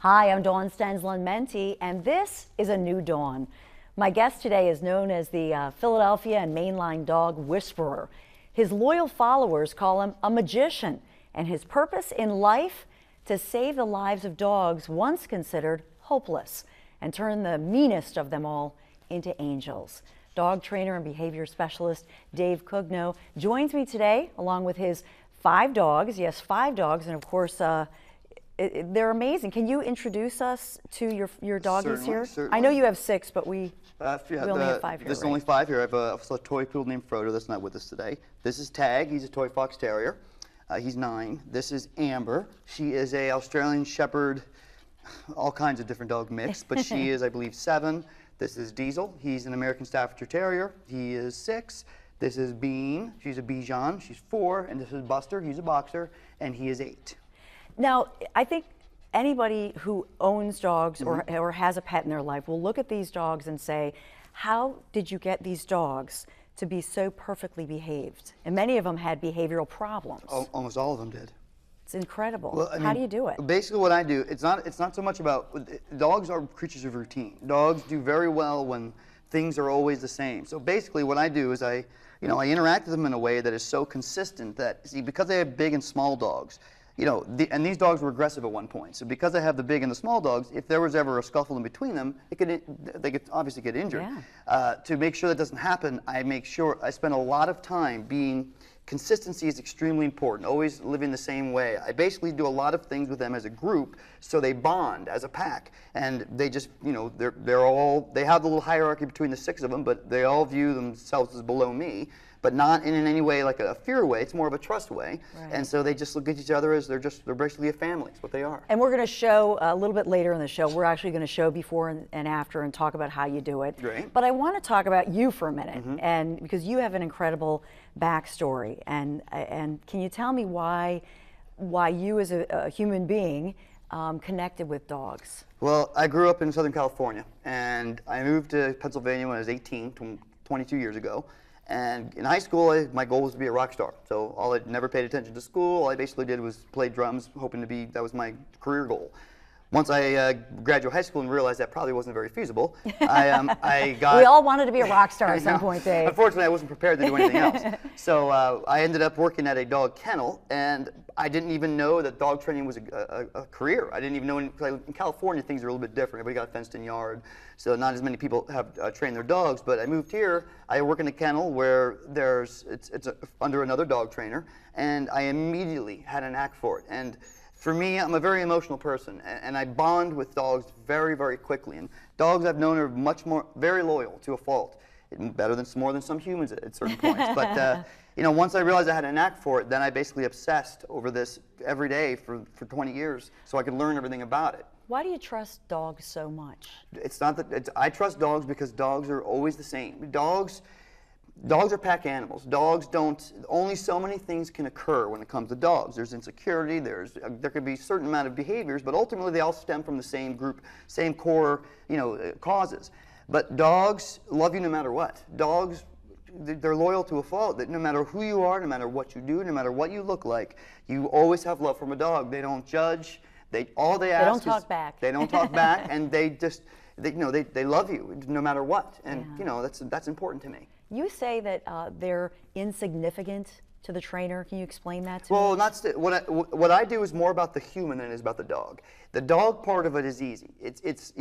Hi, I'm Dawn Stensland-Menti, and this is A New Dawn. My guest today is known as the Philadelphia and mainline dog whisperer. His loyal followers call him a magician, and his purpose in life, to save the lives of dogs once considered hopeless and turn the meanest of them all into angels. Dog trainer and behavior specialist Dave Cugno joins me today along with his 5 dogs. Yes, 5 dogs, and of course, they're amazing. Can you introduce us to your doggies here? Certainly. I know you have 6, but we only have 5 here. There's right? only 5 here. I have a toy poodle named Frodo that's not with us today. This is Tag. He's a toy fox terrier. He's 9. This is Amber. She is a Australian Shepherd, all kinds of different dog mix, but she is, I believe, 7. This is Diesel. He's an American Staffordshire Terrier. He is 6. This is Bean. She's a Bichon. She's 4. And this is Buster. He's a boxer, and he is 8. Now, I think anybody who owns dogs or has a pet in their life will look at these dogs and say, how did you get these dogs to be so perfectly behaved? And many of them had behavioral problems. Almost all of them did. It's incredible. Well, I mean, how do you do it? Basically what I do, it's not so much about, dogs are creatures of routine. Dogs do very well when things are always the same. So basically what I do is I interact with them in a way that is so consistent that, see, because I have big and small dogs, and these dogs were aggressive at one point. So because I have the big and the small dogs, if there was ever a scuffle in between them, they could obviously get injured. Yeah. To make sure that doesn't happen, I spend a lot of time being, consistency is extremely important, always living the same way. I basically do a lot of things with them as a group, so they bond as a pack. And they just, they have the little hierarchy between the 6 of them, but they all view themselves as below me. But not in any way like a fear way. It's more of a trust way. Right. And so they just look at each other as they're basically a family. It's what they are. And we're going to show a little bit later in the show. We're actually going to show before and after and talk about how you do it. Great. But I want to talk about you for a minute, and because you have an incredible backstory. And can you tell me why you as a human being connected with dogs? Well, I grew up in Southern California, and I moved to Pennsylvania when I was 18, 22 years ago. And in high school, my goal was to be a rock star. So I never paid attention to school. All I basically did was play drums, hoping that was my career goal. Once I graduated high school and realized that probably wasn't very feasible, I got... We all wanted to be a rock star at some point, Dave. Unfortunately, I wasn't prepared to do anything else. So I ended up working at a dog kennel, and I didn't even know that dog training was a career. I didn't even know, in California, things are a little bit different. Everybody got a fenced-in yard, so not as many people have trained their dogs. But I moved here. I work in a kennel where it's under another dog trainer, and I immediately had a knack for it. And for me, I'm a very emotional person, and I bond with dogs very, very quickly. And dogs I've known are very loyal to a fault, more than some humans at certain points. But once I realized I had a knack for it, then I basically obsessed over this every day for 20 years, so I could learn everything about it. Why do you trust dogs so much? It's not that I trust dogs because dogs are always the same. Dogs are pack animals. Only so many things can occur when it comes to dogs. There's insecurity, there could be a certain amount of behaviors, but ultimately they all stem from the same group, same core, causes. But dogs love you no matter what. Dogs, they're loyal to a fault. That no matter who you are, no matter what you do, no matter what you look like, you always have love from a dog. They don't judge. They don't talk back. They don't talk back, and they love you no matter what. And that's important to me. You say that they're insignificant to the trainer. Can you explain that to me? Well, what I do is more about the human than it is about the dog. The dog part of it is easy. It's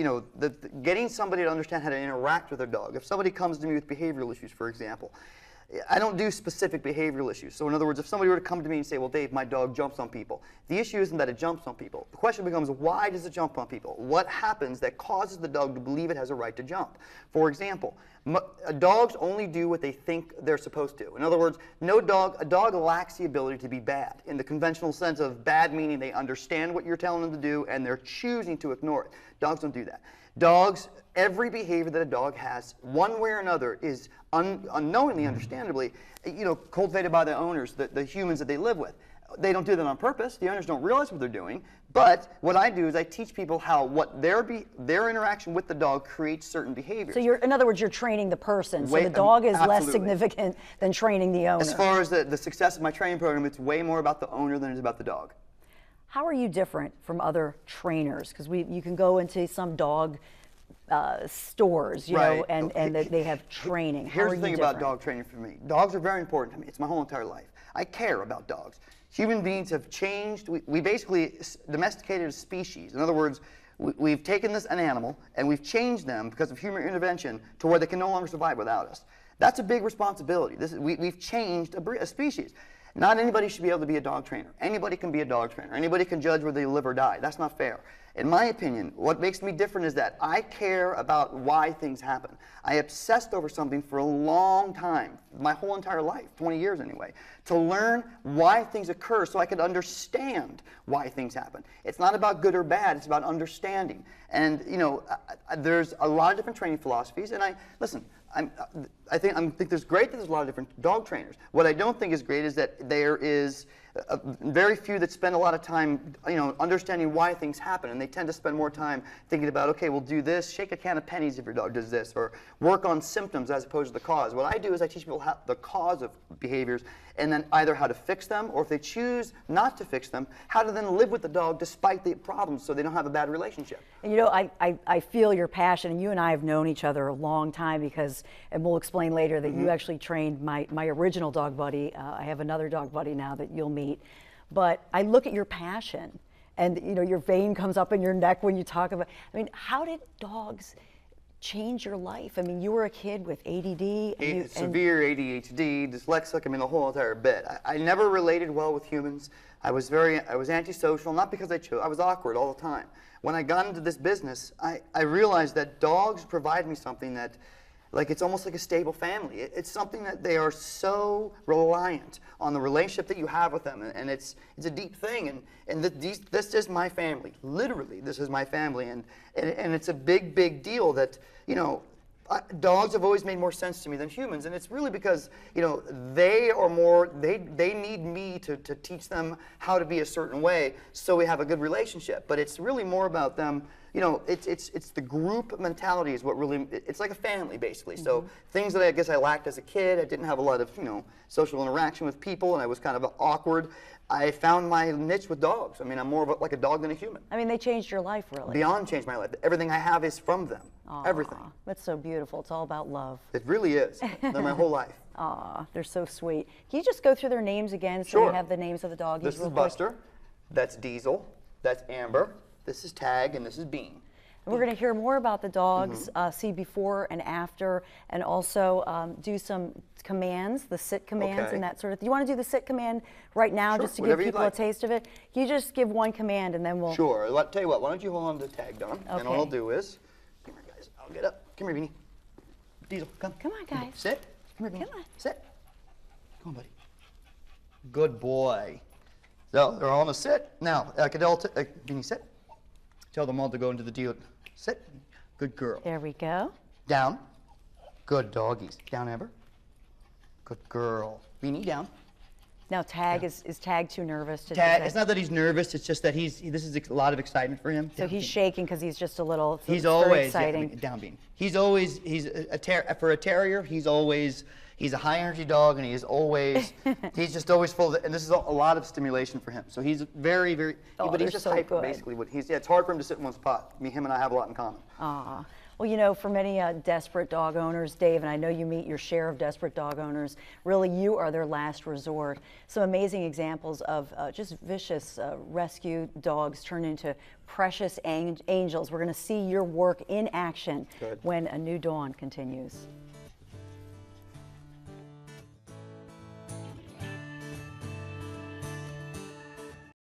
getting somebody to understand how to interact with their dog. If somebody comes to me with behavioral issues, for example, I don't do specific behavioral issues. So in other words, if somebody were to come to me and say, well, Dave, my dog jumps on people, the issue isn't that it jumps on people. The question becomes, why does it jump on people? What happens that causes the dog to believe it has a right to jump? For example, dogs only do what they think they're supposed to. In other words, a dog lacks the ability to be bad, in the conventional sense of bad meaning they understand what you're telling them to do and they're choosing to ignore it. Dogs don't do that. Dogs, every behavior that a dog has, one way or another, is unknowingly, understandably, cultivated by the owners, the humans that they live with. They don't do that on purpose. The owners don't realize what they're doing. But what I do is I teach people what their interaction with the dog creates certain behaviors. So in other words, you're training the person. So the dog is less significant than training the owner. As far as the success of my training program, it's way more about the owner than it is about the dog. how are you different from other trainers? Because you can go into some dog stores, you know, and they have training. Here's the thing about dog training for me. Dogs are very important to me. It's my whole entire life. I care about dogs. Human beings have changed. We basically domesticated a species. In other words, we've taken an animal and we've changed them because of human intervention to where they can no longer survive without us. That's a big responsibility. We've changed a species. Not anybody should be able to be a dog trainer. Anybody can be a dog trainer. Anybody can judge whether they live or die. That's not fair. In my opinion, what makes me different is that I care about why things happen. I obsessed over something for a long time, my whole entire life, 20 years anyway, to learn why things occur so I could understand why things happen. It's not about good or bad, it's about understanding. And, you know, there's a lot of different training philosophies, and I think there's great that there's a lot of different dog trainers. What I don't think is great is that there is very few that spend a lot of time, you know, understanding why things happen, and they tend to spend more time thinking about, okay, we'll do this, shake a can of pennies if your dog does this, or work on symptoms as opposed to the cause. What I do is I teach people the cause of behaviors, and then either how to fix them, or if they choose not to fix them, how to then live with the dog despite the problems so they don't have a bad relationship. And you know, I feel your passion, and you and I have known each other a long time because, and we'll explain later that you actually trained my original dog buddy. I have another dog buddy now that you'll meet. But I look at your passion, and you know, your vein comes up in your neck when you talk about, I mean, how did dogs change your life? I mean, you were a kid with ADD. Severe ADHD, dyslexic, I mean, the whole entire bit. I never related well with humans. I was antisocial, not because I chose, I was awkward all the time. When I got into this business, I realized that dogs provide me something that, like, it's almost like a stable family. It's something that they are so reliant on the relationship that you have with them, and it's a deep thing. And this is my family. Literally, this is my family, and it's a big deal that, you know, dogs have always made more sense to me than humans, and it's really because, you know, they need me to teach them how to be a certain way so we have a good relationship. But it's really more about them. You know, it's the group mentality is what really, it's like a family basically. So things that I guess I lacked as a kid, I didn't have a lot of, you know, social interaction with people, and I was kind of awkward. I found my niche with dogs. I mean, I'm more of like a dog than a human. I mean, they changed your life, really. Beyond changed my life. Everything I have is from them. Aww, everything. That's so beautiful. It's all about love. It really is. They're my whole life. Aw, they're so sweet. Can you just go through their names again so we have the names of the doggies? This is Buster. That's Diesel. That's Amber. This is Tag, and this is Bean. And we're going to hear more about the dogs, see before and after, and also do some commands, the sit commands and that sort of thing. You want to do the sit command right now just to give people a taste of it? Can you just give one command and then we'll... Sure. I'll tell you what, why don't you hold on to the Tag, Don? And all I'll do is, come here, guys. I'll get up. Come here, Beanie. Diesel, come. Come on, guys. Sit. Come here, Beanie. Come on. Sit. Come on, buddy. Good boy. So they're all on a sit. Now, Beanie, sit. Tell them all to go into the deal. Sit. Good girl. There we go. Down. Good doggies. Down, Amber. Good girl. Beanie, down. Now, Tag, is Tag too nervous to Tag, it's not that he's nervous, it's just that this is a lot of excitement for him. So he's shaking because he's just a little, he's very always exciting. Down, Bean. He's always, for a terrier, he's a high energy dog, and he's just always full of, and this is a lot of stimulation for him. So he's very, but he's just so hyper, good. basically. It's hard for him to sit in one spot. Him and I have a lot in common. Aw. Well, you know, for many desperate dog owners, Dave, and I know you meet your share of desperate dog owners, really you are their last resort. Some amazing examples of just vicious rescue dogs turned into precious angels. We're going to see your work in action when A New Dawn continues.